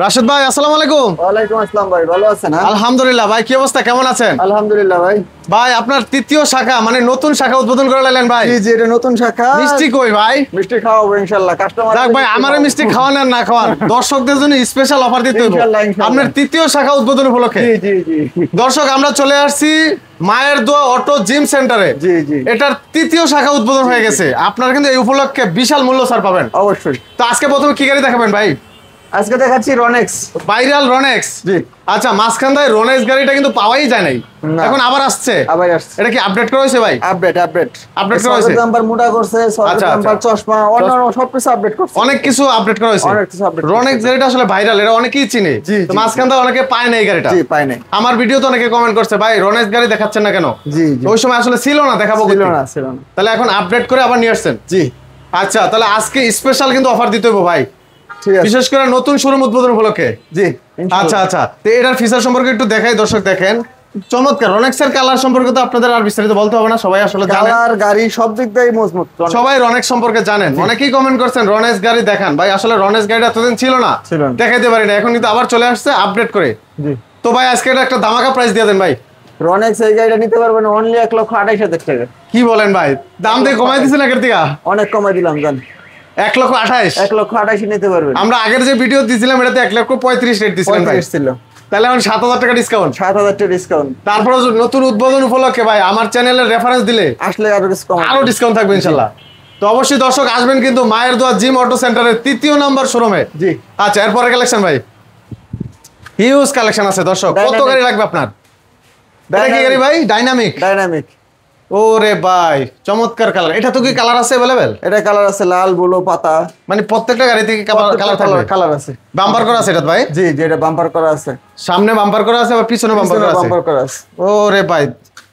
রাশেদ ভাই আসসালামু আলাইকুম। ওয়ালাইকুম আসসালাম ভাই, ভালো আছেন? আলহামদুলিল্লাহ ভাই, কি অবস্থা, কেমন আছেন? আলহামদুলিল্লাহ ভাই। ভাই আপনার তৃতীয় শাখা মানে নতুন শাখা উদ্বোধন করে লাইলেন ভাই। জি জি, এটা নতুন শাখা। মিষ্টি কই ভাই? মিষ্টি খাওয়াবো ইনশাআল্লাহ কাস্টমার। যাক ভাই, আমারে মিষ্টি খাওয়ান আর না খাওয়ান, দর্শকদের জন্য স্পেশাল অফার দিতে হবে আপনার তৃতীয় শাখা উদ্বোধন উপলক্ষে। জি জি জি। দর্শক আমরা চলে আসছি মায়ের দোয়া অটো জিম সেন্টারে। জি জি, এটার তৃতীয় শাখা উদ্বোধন হয়ে গেছে। আপনারা কিন্তু এই উপলক্ষে বিশাল মূল্য ছাড় পাবেন অবশ্যই। তো আজকে প্রথমে কি গাড়ি দেখাবেন ভাই? আজকে দেখাচ্ছি রনেক্স। ভাইরাল রনেক্স। জি। আচ্ছা, মাঝখানটায় রনেক্স গাড়িটা কিন্তু পাওয়াই যায় নাই, এখন আবার আসছে। আবার আসছে। এটা কি আপডেট করা হয়েছে ভাই? আপডেট আপডেট আপডেট করা হয়েছে। নাম্বার মোটা করছে, নাম্বার চশমা, অন্যান্য সবকিছু আপডেট করছে। অনেক কিছু আপডেট করা হয়েছে। অনেক কিছু আপডেট। রনেক্স গাড়িটা আসলে ভাইরাল, এটা অনেকেই চিনে। তো মাঝখানটা অনেকে পায় না এই গাড়িটা। জি, পায় না। আমার ভিডিওতে অনেকে কমেন্ট করছে ভাই রনেক্স গাড়ি দেখাচ্ছেন না কেন? জি জি, ওই সময় আসলে ছিল না, দেখাবো ছিল না ছিল না। তাহলে এখন আপডেট করে আবার নিয়ে আসছেন। জি। আচ্ছা, তাহলে আজকে স্পেশাল কিন্তু অফার দিতে হবে ভাই, ঠিক আছে, বিশেষ করে নতুন শোরুম উদ্বোধন উপলক্ষে। জি। আচ্ছা আচ্ছা, তো এটার ফিচার সম্পর্কে একটু দেখাই, দর্শক দেখেন। চমৎকার। রনেক্সের কালার সম্পর্কে তো আপনাদের আর বিস্তারিত বলতে হবে না, সবাই আসলে জানেন। কালার, গাড়ি সব দিক দিয়ে মজবুত, সবাই রনেক্স সম্পর্কে জানেন। অনেকেই কমেন্ট করছেন রনেক্স গাড়ি দেখান ভাই, আসলে রনেক্স গাড়িটা এতদিন ছিল না, দেখাইতে পারি না, এখন কিন্তু আবার চলে আসছে আপডেট করে। জি। তো ভাই আজকে এটা একটা ধামাকা প্রাইস দিয়ে দেন ভাই। রনেক্স এই গাড়িটা নিতে পারবেন অনলি 1,28,000 টাকা। কি বলেন ভাই, দাম দিয়ে কমাই দিচ্ছেন আগের থেকে? অনেক কমাই দিলাম জান। 1,28,000। 1,28,000 নিতে পারবেন। আমরা আগের যে ভিডিও দিয়েছিলাম এটাতে 1,35,000 রেট দিয়েছিলেন ভাই। ছিল। তাহলে এখন 7,000 টাকা ডিসকাউন্ট। 7,000 টাকা ডিসকাউন্ট। তারপরে নতুন উদ্বোধন উপলক্ষে ভাই আমার চ্যানেলের রেফারেন্স দিলে আসলে আরো ডিসকাউন্ট থাকবে ইনশাআল্লাহ। তো অবশ্যই দর্শক আসবেন কিন্তু মায়ের দোয়া জিম অটো সেন্টারের 3য় নম্বর শোরুমে। জি। আচ্ছা, এরপরে কালেকশন ভাই, হিউজ কালেকশন আছে দর্শক। কত গাড়ি লাগবে আপনার? এটা কি গাড়ি ভাই? ডাইনামিক। ডাইনামিক। ওরে ভাই চমৎকার কালার। এটা তো কি কালার আছে अवेलेबल? এটা কালার আছে লাল, ব্লু, পাতা, মানে প্রত্যেকটা গাড়ি থেকে কালার থাকবে। কালার আছে। বাম্পার করা আছে এটা ভাই? জি জি, এটা বাম্পার করা আছে। সামনে বাম্পার করা আছে আর পিছনে বাম্পার করা আছে। ওরে ভাই,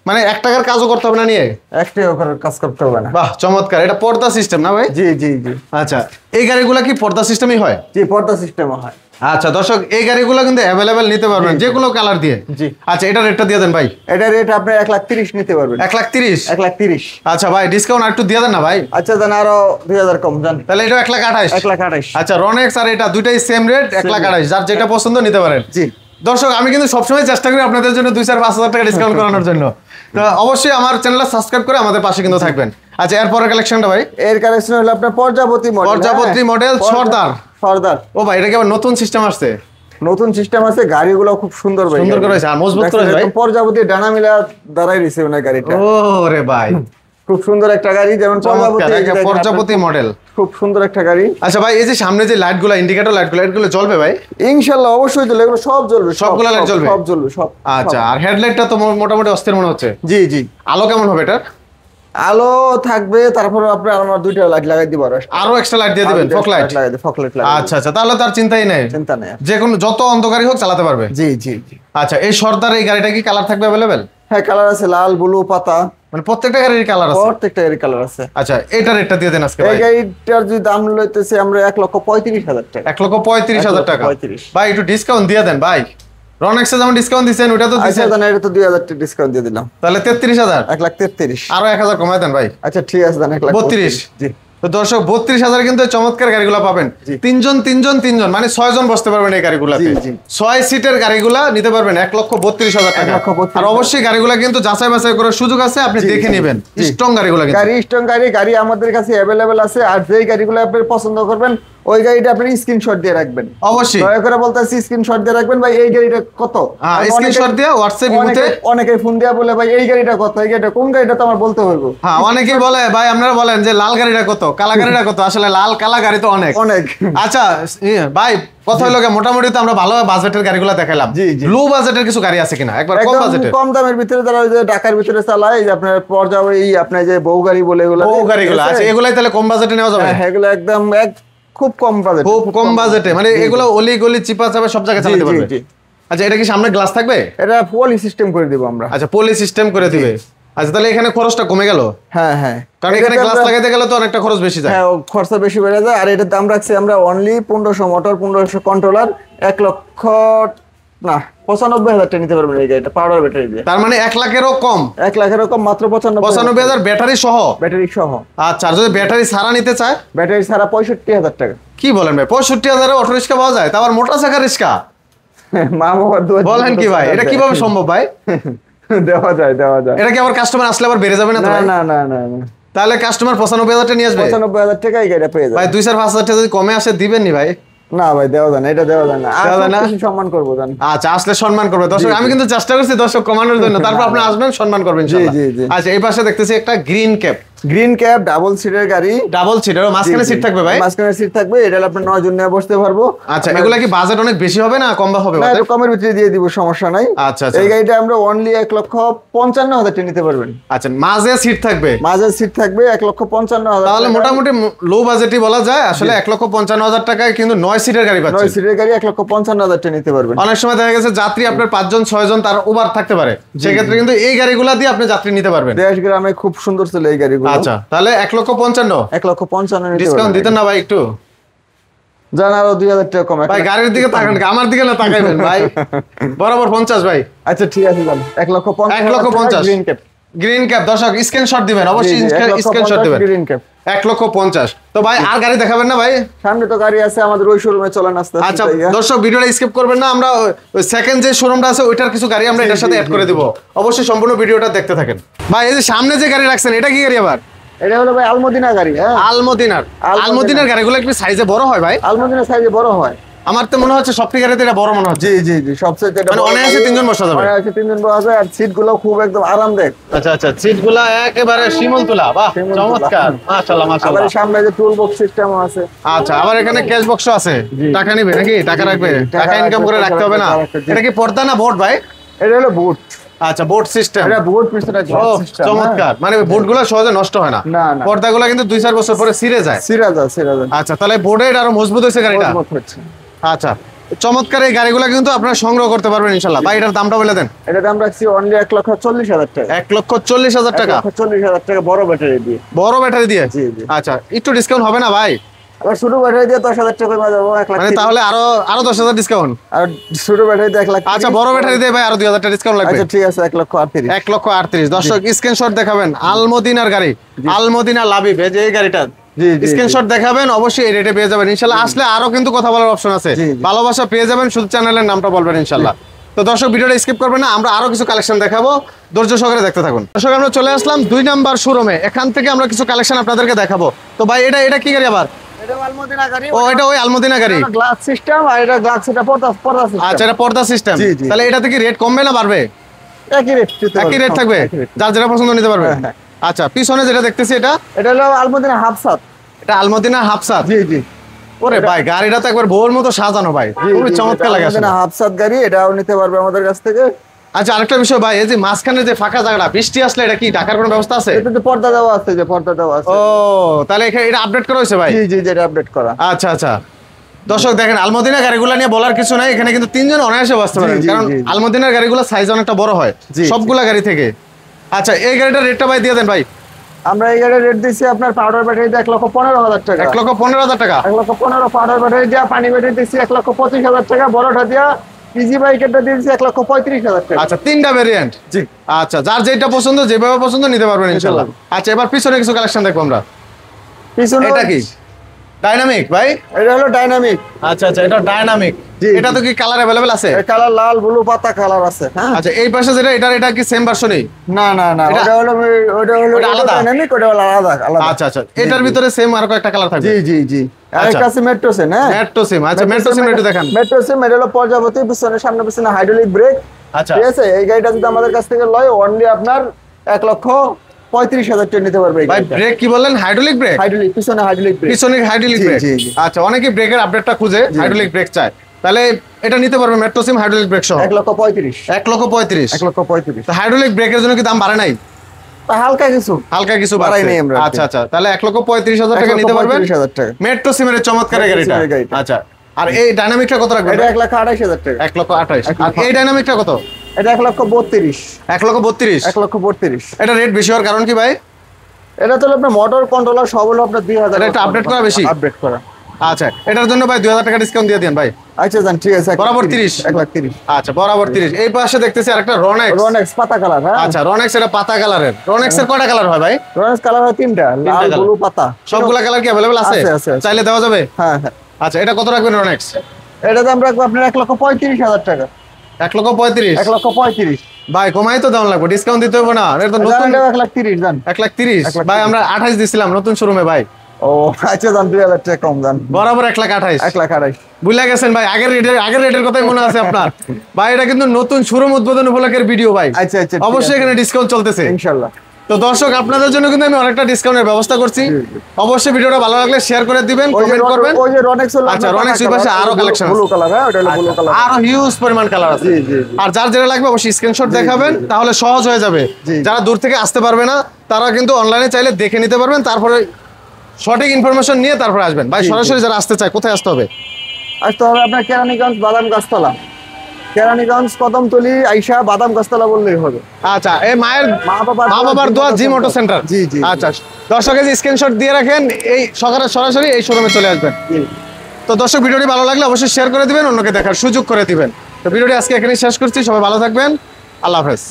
মানে 1 টাকার কাজও করতে হবে না নিয়ে? 1 টাকা করে কাজ করতে হবে না। বাহ চমৎকার। এটা পর্দা সিস্টেম না ভাই? জি জি জি। আচ্ছা, এই গাড়িগুলো কি পর্দা সিস্টেমই হয়? জি, পর্দা সিস্টেমও হয়। আচ্ছা দর্শক, এই গাড়িগুলো কিন্তু अवेलेबल নিতে পারবেন যে কোনো কালার দিয়ে। জি। আচ্ছা, এটা রেটটা দিয়ে দেন ভাই। এটা রেট আপনি 1,30,000 নিতে পারবেন। 1,30,000? 1,30,000। আচ্ছা ভাই, ডিসকাউন্ট আর একটু দিয়ে দেন না ভাই। আচ্ছা জান, আরো 2,000 কম জান। তাহলে এটা 1,28,000। 1,28,000। আচ্ছা, রনেক্স আর এটা দুইটাই সেম রেট 1,28,000, যার যেটা পছন্দ নিতে পারেন। জি। দর্শক আমি কিন্তু সবসময় চেষ্টা করি আপনাদের জন্য 2,000-5,000 টাকা ডিসকাউন্ট করানোর জন্য। তো অবশ্যই আমার চ্যানেলটা সাবস্ক্রাইব করে আমাদের পাশে কিন্তু থাকবেন। আচ্ছা, এরপরের কালেকশনটা ভাই? এর কালেকশন হলো আপনার পর্যাবতী মডেল। পর্যাবতী মডেল সর্দার। সর্দার। ও ভাই, এটা কি আবার নতুন সিস্টেম আসছে? নতুন সিস্টেম আছে, গাড়িগুলো খুব সুন্দর ভাই, সুন্দর করে হয়েছে আর মজবুত করে হয়েছে ভাই। পর্যাবতী ডানামিলা দ্বারাই দিছে ওনার গাড়িটা। ওরে ভাই খুব সুন্দর একটা গাড়ি, যেমন পর্যাবতী মডেল, খুব সুন্দর একটা গাড়ি। আচ্ছা ভাই, এই যে সামনে যে লাইটগুলো, ইন্ডিকেটর লাইটগুলো, এগুলো জ্বলবে ভাই? ইনশাআল্লাহ অবশ্যই জ্বলবে, এগুলো সব জ্বলবে, সবগুলো লাইট জ্বলবে? সব জ্বলবে সব। আচ্ছা, আর হেডলাইটটা তো মোটামুটি অস্থির মনে হচ্ছে। জি জি। আলো কেমন হবে এটা? আলো থাকবে, তারপর আপনি আমার 2টা লাইট লাগাই দিব, আরো এক্সট্রা লাইট দিয়ে দিবেন, ফগ লাইট লাগাই দিব, ফগ লাইট লাগাই। আচ্ছা আচ্ছা, তাহলে তার চিন্তাই নেই, চিন্তা নেই, যে কোনো যত অন্ধকারই হোক চালাতে পারবে। জি জি জি। আচ্ছা, এই সর্দার এই গাড়িটা কি কালার থাকবে अवेलेबल? হ্যাঁ, কালার আছে লাল, ব্লু, পাতা, মানে প্রত্যেকটা গাড়ির কালার আছে? প্রত্যেকটা গাড়ির কালার আছে। আচ্ছা, এটা রেটটা দিয়ে দেন আজকে ভাই। এই গাড়িটার যদি দাম লইতেছে আমরা 1,35,000 টাকা। 1,35,000 টাকা। 1,35,000 ভাই একটু ডিসকাউন্ট দিয়ে দেন ভাই। রনেক্সে যেমন ডিসকাউন্ট দিছেন, ওটা তো দিছেন। আচ্ছা, এটা তো 2,000 টাকা ডিসকাউন্ট দিয়ে দিলাম, তাহলে 33,000। 1,33,000। আরো 1,000 কমায় দেন ভাই। আচ্ছা ঠিক আছে, 32। জি। তো দর্শক 32,000 কিন্তু চমৎকার গাড়িগুলো পাবেন। তিনজন মানে 6 জন বসতে পারবেন এই গাড়িগুলোতে। 6 সিটের গাড়িগুলো নিতে পারবেন 1,32,000 টাকা। আর অবশ্যই গাড়িগুলো কিন্তু যাচাই বাছাই করার সুযোগ আছে, আপনি দেখে নেবেন। স্ট্রং গাড়িগুলো, গাড়ি স্ট্রং গাড়ি আমাদের কাছে अवेलेबल আছে। আর যেই গাড়িগুলো আপনি পছন্দ করবেন ওই গাড়িটা আপনি স্ক্রিনশট দিয়ে রাখবেন। অবশ্যই দয়া করে বলতেছি স্ক্রিনশট দিয়ে রাখবেন ভাই, এই গাড়িটা কত। স্ক্রিনশট দিয়ে হোয়াটসঅ্যাপ ইমোতে অনেকে ফোন দিয়া বলে ভাই এই গাড়িটা কত, এই গাড়িটা কোন গাড়িটা তো আমার বলতে হইব। হ্যাঁ, অনেকেই বলে ভাই, আপনারা বলেন যে লাল গাড়িটা কত, কালা গাড়িটা কত। আসলে লাল কালা গাড়ি তো অনেক। আচ্ছা ভাই, কথা হলো মোটামুটি তো আমরা ভালো বাজেটের গাড়িগুলো দেখাইলাম। লো বাজেটের কিছু গাড়ি আছে কিনা একবার? কম বাজেটের, কম দামের ভিতরে যারা ওই যে ঢাকার ভিতরে চালায়, এই যে আপনার পর্যায়ে এই আপনার যে বউ গাড়ি বলে এগুলো, বউ গাড়িগুলো আছে, এগুলাই তাহলে কম বাজেটে নেওয়া যাবে? হ্যাঁ, এগুলো একদম খুব কম বাজেট, খুব কম বাজেটে, মানে এগুলো অলি গলি চিপা চাপা সব জায়গায় চালাতে পারবে। আচ্ছা, এটা কি সামনে গ্লাস থাকবে? এটা পলি সিস্টেম করে দিব আমরা। আচ্ছা, পলি সিস্টেম করে দিবে। আচ্ছা, তাহলে এখানে খরচটা কমে গেল। হ্যাঁ হ্যাঁ, কারণ এখানে গ্লাস লাগাইতে গেলে তো অনেকটা খরচ বেশি যায়। হ্যাঁ, খরচা বেশি বেড়ে যায়। আর এটার দাম রাখছি আমরা অনলি 1,500 মোটর, 1,500 কন্ট্রোলার, 1,00,000 না 95,000 টাকা নিতে পারবেন এই গাড়িটা পাউডার ব্যাটারি দিয়ে। তার মানে 1 লাখেরও কম, 1 লাখেরও কম, মাত্র 95,000 ব্যাটারি সহ। ব্যাটারি সহ। আচ্ছা, আর যদি ব্যাটারি ছাড়া নিতে চায়? ব্যাটারি ছাড়া 65,000 টাকা। কি বলেন ভাই, 65,000 অটো রিক্সা পাওয়া যায়? তারপর মোটর সাইকেল রিক্সা মা বাবার দোয়া বলেন কি ভাই, এটা কিভাবে সম্ভব ভাই? দেওয়া যায়। এটা কি আবার কাস্টমার আসলে আবার বেড়ে যাবে না তো ভাই? না। তাহলে কাস্টমার 95,000 টাকা নিয়ে আসবে? 95,000 টাকা এই গাড়িটা পেয়ে যাবে ভাই 2-4-5,000 টাকা যদি কমে আসে দিবেন নি ভাই? না ভাই, দেওয়া যায় না, এটা দেওয়া যায় না। দেওয়া যায় না? সম্মান করবো জান। আচ্ছা, আসলে সম্মান করবে দর্শক। আমি কিন্তু চেষ্টা করছি দর্শক কমানোর জন্য, তারপর আপনি আসবেন, সম্মান করবেন ইনশাআল্লাহ। জি। আচ্ছা, এই পাশে দেখতেছি একটা green cap. Green cap double সিটের গাড়ি। ডাবল সিটের, মাঝখানে সিট থাকবে ভাই? মাঝখানে সিট থাকবে, এটা আপনি 9 জন নিয়ে বসতে পারবো। আচ্ছা, এগুলা কি বাজেট অনেক বেশি হবে না কম হবে? না, একটু কমের ভিতরে দিয়ে দিব, সমস্যা নাই। আচ্ছা। এই গাড়িটা আমরা অনলি 1,55,000 টাকা নিতে পারবেন। আচ্ছা, মাঝে সিট থাকবে? মাঝে সিট থাকবে 1,55,000। তাহলে মোটামুটি লো বাজেটই বলা যায়। আসলে 1,55,000 টাকায় কিন্তু 9 সিটের গাড়ি পাচ্ছেন। 9 সিটের গাড়ি 1,55,000 টাকা নিতে পারবেন। অনেক সময় দেখা গেছে যাত্রী আপনার 5 জন 6 জন তার ওভার থাকতে পারে, সেক্ষেত্রে কিন্তু এই গাড়িগুলা দিয়ে আপনি যাত্রী নিতে পারবেন। দেশ গ্রামে খুব সুন্দর চলে এই গাড়িগুলো। আচ্ছা, তাহলে 1,55,000। 1,55,000 নিতে ডিসকাউন্ট দিতেন না ভাই একটু? জান আরো 2,000 টাকা কম। ভাই গাড়ির দিকে তাকান, আমার দিকে না তাকাইবেন ভাই। বরাবর 50 ভাই। আচ্ছা ঠিক আছে জান, 1,50,000 গ্রিন ক্যাপ। গ্রিন ক্যাপ দর্শক স্ক্রিনশট দিবেন, অবশ্যই স্ক্রিনশট দিবেন। Green cap 1,50,000। তো ভাই আর গাড়ি দেখাবেন না ভাই? সামনে তো গাড়ি আছে আমাদের, ওই শোরুমে চলেন আস্তে আস্তে। আচ্ছা দর্শক, ভিডিওটা স্কিপ করবেন না, আমরা ওই সেকেন্ড যে শোরুমটা আছে ওইটার কিছু গাড়ি আমরা এটার সাথে অ্যাড করে দিব, অবশ্যই সম্পূর্ণ ভিডিওটা দেখতে থাকেন। ভাই এই যে সামনে যে গাড়ি রাখছেন এটা কি গাড়ি আবার? এটা হলো ভাই আলমদিনা গাড়ি। হ্যাঁ, আলমদিনার গাড়িগুলো কি সাইজে বড় হয় ভাই? আলমদিনা সাইজে বড় হয়। আমার তো মনে হচ্ছে সবটি গাড়িতে এটা বড় মনে হচ্ছে। জি সবচেয়ে এটা মানে অনায়াসে 3 জন বসা যাবে। অনায়াসে 3 জন বসা যায়, আর সিট গুলো খুব একদম আরামদায়ক। আচ্ছা, সিটগুলো একেবারে শিমল তোলা, বাহ চমৎকার, মাশাআল্লাহ। আবার সামনে যে টুল বক্স সিস্টেম আছে। আচ্ছা, আবার এখানে ক্যাশ বক্সও আছে, টাকা নিবে নাকি? টাকা রাখবে, টাকা ইনকাম করে রাখতে হবে না। এটা কি পর্দা না বোর্ড ভাই? এটা হলো বুট। আচ্ছা, বোর্ড সিস্টেম। এটা বোর্ড পিছনে গ্লাস সিস্টেম। চমৎকার, মানে বোর্ডগুলো সহজে নষ্ট হয় না। পর্দাগুলো কিন্তু 2-4 বছর পরে ছিঁড়ে যায়। আচ্ছা, তাহলে বোর্ডের আরো মজবুত হয়েছে গাড়িটা। আচ্ছা, চমৎকার এই গাড়িগুলো কিন্তু আপনারা সংগ্রহ করতে পারবেন ইনশাআল্লাহ। ভাই এটার দামটা বলে দেন। এটার দাম রাখছি অনলি 1,40,000 টাকা। 1,40,000 টাকা? 1,40,000 টাকা বড় ব্যাটারি দিয়ে। বড় ব্যাটারি দিয়ে? জি। আচ্ছা, একটু ডিসকাউন্ট হবে না ভাই? আর ছোট ব্যাটারি দিয়ে 10,000 টাকা কমে যাবো। 1 লাখ। মানে তাহলে আরো 10,000 ডিসকাউন্ট? আর ছোট ব্যাটারি দিয়ে 1 লাখ। আচ্ছা, বড় ব্যাটারি দিয়ে ভাই আরো 2,000 টাকা ডিসকাউন্ট লাগবে। আচ্ছা ঠিক আছে, 1,38,000। 1,38,000 দর্শক স্ক্রিনশট দেখাবেন। আলমদিনার গাড়ি, আলমদিনা লাবিব, এই যে এই গাড়িটা স্ক্রিনশট দেখাবেন, অবশ্যই এই রেটে পেয়ে যাবেন ইনশাআল্লাহ। আসলে আরো কিন্তু কথা বলার অপশন আছে, ভালোবাসা পেয়ে যাবেন, শুধু চ্যানেলের নামটা বলবেন ইনশাআল্লাহ। তো দর্শক ভিডিওটা স্কিপ করবেন না, আমরা আরো কিছু কালেকশন দেখাবো, ধৈর্য সহকারে দেখতে থাকুন। দর্শক আমরা চলে আসলাম 2 নাম্বার শোরুমে, এখান থেকে আমরা কিছু কালেকশন আপনাদেরকে দেখাবো। তো ভাই এটা কি গাড়ি আবার? এটা আলমদিনা গাড়ি। ও, এটা ওই আলমদিনা গাড়ি, গ্লাস সিস্টেম। আর এটা গ্লাস, এটা পর্দা সিস্টেম। আচ্ছা, এটা পর্দা সিস্টেম। তাহলে এটাতে কি রেট কমবে না বাড়বে? একই রেট থাকবে, যার যেটা পছন্দ নিতে পারবে। আচ্ছা, পিছনে যেটা দেখতেছি এটা হলো আলমদিনা হাফসাত। এটা আলমদিনা হাফসাত। জি। ওরে ভাই, গাড়িটা তো একবার বউর মতো সাজানো ভাই, খুবই চমৎকার লাগে। আলমদিনা হাফসাত গাড়ি, এটাও নিতে পারবে আমাদের কাছ থেকে। আচ্ছা, আরেকটা বিষয় ভাই, এই যে মাঝখানে যে ফাঁকা জায়গাটা, বৃষ্টি আসলে এটা কি ঢাকার কোনো ব্যবস্থা আছে? এটাতে পর্দা দেওয়া আছে, যে পর্দা দেওয়া আছে। ও, তাহলে এখানে এটা আপডেট করা হয়েছে ভাই? জি, এটা আপডেট করা। আচ্ছা, দর্শক দেখেন, আলমদিনা গাড়িগুলো নিয়ে বলার কিছু নাই, এখানে কিন্তু 3 জন অনায়াসে বসতে পারেন, কারণ আলমদিনার গাড়িগুলো সাইজ অনেকটা বড় হয় সবগুলা গাড়ি থেকে। আচ্ছা, এই গাড়িটার রেটটা ভাই দিয়ে দেন ভাই। আমরা এই গাড়ির রেট দিচ্ছি আপনার পাউডার ব্যাটারি দিয়ে 1,15,000 টাকা। 1,15,000 টাকা? 1,15,000 পাউডার ব্যাটারি দিয়ে, পানি ব্যাটারি দিচ্ছি 1,25,000 টাকা, বড়টা দিয়ে ইজি বাইকেরটা দিচ্ছি 1,35,000 টাকা। আচ্ছা, 3টা ভেরিয়েন্ট। জি। আচ্ছা, যার যেটা পছন্দ, যেভাবে পছন্দ নিতে পারবেন ইনশাআল্লাহ। আচ্ছা, এবার পিছনে কিছু কালেকশন দেখবো আমরা। পিছনে এটা কি ডাইনামিক ভাই? এটা হলো ডাইনামিক। আচ্ছা, এটা ডাইনামিক। এটা তো কি কালার अवेलेबल আছে? এই কালার লাল, ব্লু, পাতা কালার আছে। হ্যাঁ। আচ্ছা, এই পাশে যেটা এটা কি সেম ভার্সনই? না, ওটা হলো আলাদা ডাইনামিক, ওটা হলো আলাদা। আচ্ছা, এটার ভিতরে সেম আর একটা কালার থাকবে? জি। আরেকটা আছে মেট্রো সিম। হ্যাঁ, মেট্রো সিম। আচ্ছা, মেট্রো সিম একটু দেখান। মেট্রো সিম এটা হলো পর্যাবতী, সামনে পিছনে হাইড্রোলিক ব্রেক। আচ্ছা, ঠিক আছে, এই গাড়িটা যদি আমাদের কাছ থেকে লয় অনলি আপনার 1,35,000 টাকা নিতে পারবে। ভাই ব্রেক কি বললেন? Hydraulic break? হাইড্রোলিক, পিছনে হাইড্রোলিক ব্রেক। পিছনে হাইড্রোলিক ব্রেক। আচ্ছা, অনেকে ব্রেকের আপডেটটা খুঁজে হাইড্রোলিক ব্রেক চায়, তাহলে এটা নিতে পারবে মেট্রো সিম হাইড্রোলিক ব্রেক সহ 1,35,000। 1,35,000। তো হাইড্রোলিক ব্রেকের জন্য কি দাম বাড়ে নাই? হালকা কিছু বাড়াই নেই আমরা। আচ্ছা, তাহলে 1,35,000 টাকা নিতে পারবেন মেট্রো সিমের চমৎকার গাড়িটা। আচ্ছা, আর এই ডাইনামিকটা কত রাখবেন? এটা 1,28,000 টাকা। 1,28,000। আর এই ডাইনামিকটা কত? এটা 1,32,000। 1,32,000। 1,32,000। এটা রেট বেশি হওয়ার কারণ কি ভাই? এটা তো আপনার মোটর কন্ট্রোলার সব হলো আপনার 2,000। এটা আপডেট করা বেশি? আপডেট করা। আচ্ছা, এটার জন্য ভাই 2000 টাকা ডিসকাউন্ট দিয়ে দেন ভাই। আচ্ছা জান, ঠিক আছে, বরাবর 30। 1,30,000। আচ্ছা, বরাবর 30। এই পাশে দেখতেছি আরেকটা রনেক্স। রনেক্স পাতা কালার। হ্যাঁ, আচ্ছা, রনেক্স এটা পাতা কালারের। রনেক্সের কয়টা কালার হয় ভাই? রনেক্স কালার হয় 3টা, লাল, colour। ব্লু, পাতা। সবগুলা কালার কি अवेलेबल আছে? আছে, আছে, আছে। চাইলে দেওয়া যাবে? হ্যাঁ, হ্যাঁ। আচ্ছা, এটা কত রাখবেন রনেক্স? এটা দাম রাখবো আপনার 1,35,000 টাকা। 1,35,000। 1,35,000। ভাই কমাই তো দাম লাগবে, ডিসকাউন্ট দিতে হবে না? এটা তো নতুন। 1,30,000 জান। 1,30,000 ভাই, আমরা 28 দিছিলাম নতুন শোরুমে ভাই। ও আচ্ছা জান, 2,000 টাকা কম জান। বরাবর 1,28,000। 1,28,000। বুঝলা গেছেন ভাই, আগের রেটের কথাই মনে আছে আপনার? ভাই এটা কিন্তু নতুন শোরুম উদ্বোধন উপলক্ষের ভিডিও ভাই। আচ্ছা, আচ্ছা, ঠিক অবশ্যই আছে। এখানে ডিসকাউন্ট চলতেছে ইনশাআল্লাহ। তো দর্শক, আপনাদের জন্য কিন্তু আমি অনেকটা ডিসকাউন্টের ব্যবস্থা করছি। অবশ্যই ভিডিওটা ভালো লাগলে শেয়ার করে দিবেন, কমেন্ট করবেন। ওই যে রনেক্স হলো আচ্ছা, রনেক্স ওই পাশে আরো কালেকশন আছে। Blue colour. হ্যাঁ, ওটা হলো ব্লু কালার। আরো হিউজ পরিমাণ কালার আছে। জি, জি, জি। আর যার যেটা লাগবে অবশ্যই স্ক্রিনশট দেখাবেন, তাহলে সহজ হয়ে যাবে। জি। যারা দূর থেকে আসতে পারবে না তারা কিন্তু অনলাইনে চাইলে দেখে নিতে পারবেন, তারপরে সঠিক ইনফরমেশন নিয়ে তারপরে আসবেন। ভাই সরাসরি যারা আসতে চায় কোথায় আসতে হবে? আসতে হবে আপনার কেরানীগঞ্জ বাদাম গাছতলা, কেরানীগঞ্জ কদমতলি আইসা বাদাম গাছতলা বললেই হবে। আচ্ছা, এই মায়ের মা বাবার দোয়া জিম অটো সেন্টার। জি, জি। আচ্ছা, দর্শকের স্ক্রিনশট দিয়ে রাখেন, এই সকালে সরাসরি এই শোরুমে চলে আসবেন। জি। তো দর্শক, ভিডিওটি ভালো লাগলে অবশ্যই শেয়ার করে দিবেন, অন্যকে দেখার সুযোগ করে দিবেন। তো ভিডিওটি আজকে এখানেই শেষ করছি, সবাই ভালো থাকবেন, আল্লাহ হাফেজ।